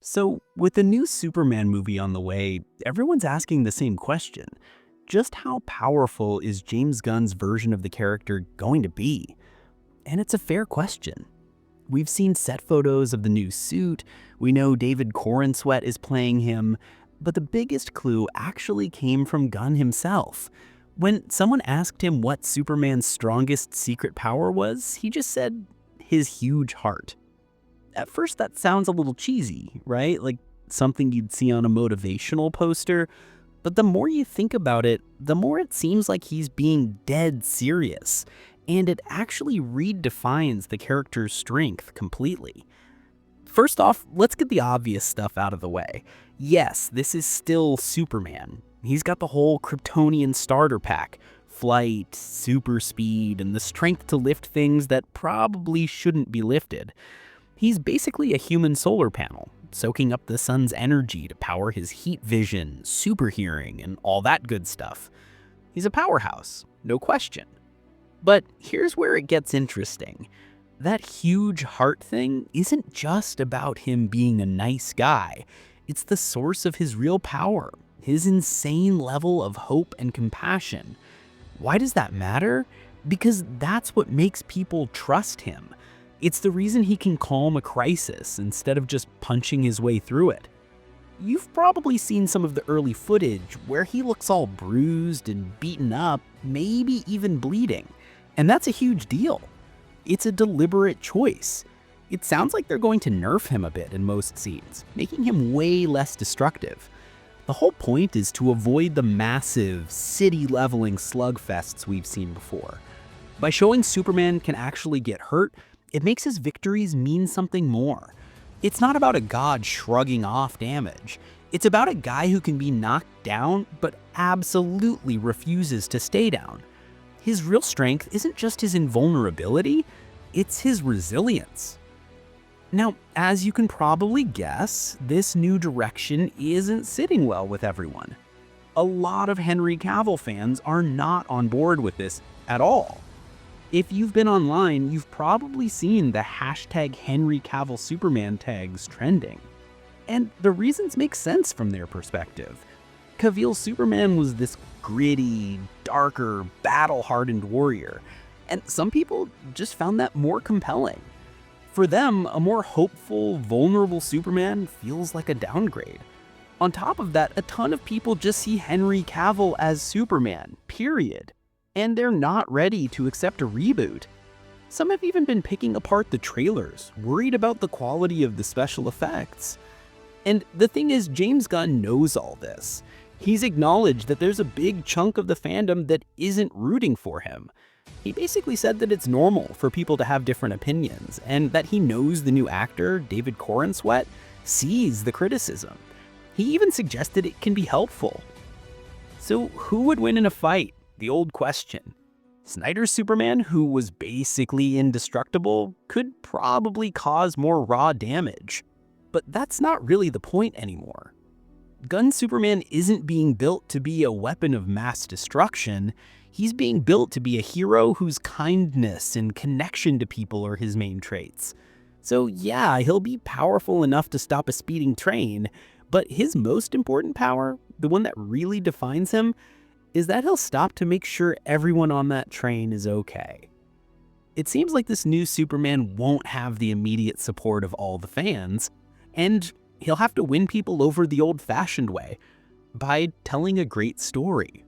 So, with the new Superman movie on the way, everyone's asking the same question. Just how powerful is James Gunn's version of the character going to be? And it's a fair question. We've seen set photos of the new suit, we know David Corenswet is playing him, but the biggest clue actually came from Gunn himself. When someone asked him what Superman's strongest secret power was, he just said, his huge heart. At first, that sounds a little cheesy, right? Like something you'd see on a motivational poster. But the more you think about it, the more it seems like he's being dead serious. And it actually redefines the character's strength completely. First off, let's get the obvious stuff out of the way. Yes, this is still Superman. He's got the whole Kryptonian starter pack. Flight, super speed, and the strength to lift things that probably shouldn't be lifted. He's basically a human solar panel, soaking up the sun's energy to power his heat vision, super hearing, and all that good stuff. He's a powerhouse, no question. But here's where it gets interesting. That huge heart thing isn't just about him being a nice guy. It's the source of his real power, his insane level of hope and compassion. Why does that matter? Because that's what makes people trust him. It's the reason he can calm a crisis instead of just punching his way through it. You've probably seen some of the early footage where he looks all bruised and beaten up, maybe even bleeding. And that's a huge deal. It's a deliberate choice. It sounds like they're going to nerf him a bit in most scenes, making him way less destructive. The whole point is to avoid the massive, city-leveling slugfests we've seen before. By showing Superman can actually get hurt, it makes his victories mean something more. It's not about a god shrugging off damage. It's about a guy who can be knocked down, but absolutely refuses to stay down. His real strength isn't just his invulnerability, it's his resilience. Now, as you can probably guess, this new direction isn't sitting well with everyone. A lot of Henry Cavill fans are not on board with this at all. If you've been online, you've probably seen the hashtag Henry Cavill Superman tags trending. And the reasons make sense from their perspective. Cavill's Superman was this gritty, darker, battle-hardened warrior, and some people just found that more compelling. For them, a more hopeful, vulnerable Superman feels like a downgrade. On top of that, a ton of people just see Henry Cavill as Superman, period. And they're not ready to accept a reboot. Some have even been picking apart the trailers, worried about the quality of the special effects. And the thing is, James Gunn knows all this. He's acknowledged that there's a big chunk of the fandom that isn't rooting for him. He basically said that it's normal for people to have different opinions, and that he knows the new actor, David Corenswet, sees the criticism. He even suggested it can be helpful. So who would win in a fight? The old question. Snyder's Superman, who was basically indestructible, could probably cause more raw damage. But that's not really the point anymore. Gunn's Superman isn't being built to be a weapon of mass destruction. He's being built to be a hero whose kindness and connection to people are his main traits. So yeah, he'll be powerful enough to stop a speeding train, but his most important power, the one that really defines him, is that he'll stop to make sure everyone on that train is okay. It seems like this new Superman won't have the immediate support of all the fans, and he'll have to win people over the old-fashioned way, by telling a great story.